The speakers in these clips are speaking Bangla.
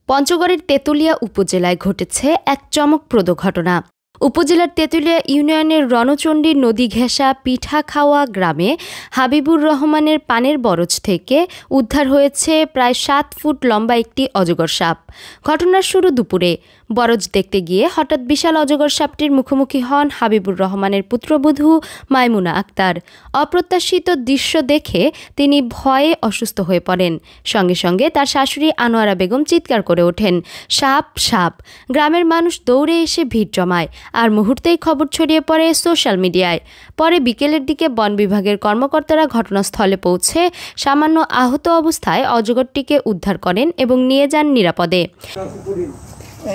পঞ্চগড়ের তেতুলিয়া উপজেলায় ঘটেছে এক চমকপ্রদ ঘটনা। উপজেলার তেতুলিয়া ইউনিয়নের রণচণ্ডী নদী ঘেঁষা পিঠাখাওয়া গ্রামে হাবিবুর রহমানের পানের বরজ থেকে উদ্ধার হয়েছে প্রায় 7 ফুট লম্বা একটি অজগর সাপ। ঘটনার শুরু দুপুরে। বরজ দেখতে গিয়ে হঠাৎ বিশাল অজগর সাপটির মুখোমুখি হন হাবিবুর রহমানের পুত্রবধূ মাইমুনা আক্তার। অপ্রত্যাশিত দৃশ্য দেখে তিনি ভয়ে অসুস্থ হয়ে পড়েন। সঙ্গে সঙ্গে তার শাশুড়ি আনোয়ারা বেগম চিৎকার করে ওঠেন, সাপ সাপ! গ্রামের মানুষ দৌড়ে এসে ভিড় জমায়, আর মুহূর্তেই খবর ছড়িয়ে পড়ে সোশ্যাল মিডিয়ায়। পরে বিকেলের দিকে বন বিভাগের কর্মকর্তারা ঘটনাস্থলে পৌঁছে সামান্য আহত অবস্থায় অজগরটিকে উদ্ধার করেন এবং নিয়ে যান নিরাপদে।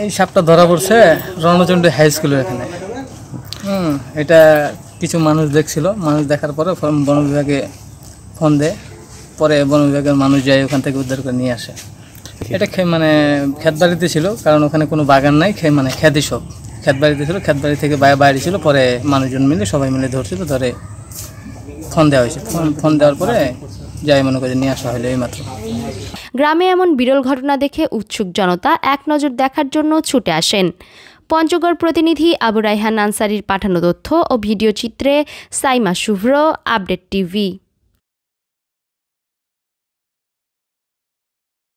এই সাপটা ধরা পড়ছে রণচণ্ডী হাই স্কুলের এখানে। এটা কিছু মানুষ দেখছিল, মানুষ দেখার পরে বন বিভাগে ফোন দেয়, পরে বন বিভাগের মানুষ যায় ওখান থেকে উদ্ধার করে নিয়ে আসে। এটা মানে ক্ষেত বাড়িতে ছিল, কারণ ওখানে কোনো বাগান নাই, মানে খ্যাতি সব ক্ষেত বাড়িতে ছিল, ক্ষেত বাড়ি থেকে বাইরে ছিল। পরে মানুষজন মিলে সবাই মিলে ধরছিল, ধরে ফোন দেওয়া হয়েছে। ফোন দেওয়ার পরে যাই মনে করে নিয়ে আসা হলো এইমাত্র। গ্রামে এমন বিরল ঘটনা দেখে উৎসুক জনতা এক নজর দেখার জন্য ছুটে আসেন। পঞ্চগড় প্রতিনিধি আবু রায়হান আনসারীর পাঠানো তথ্য ও ভিডিও চিত্রে সাইমা শুভ্র, আপডেট টিভি।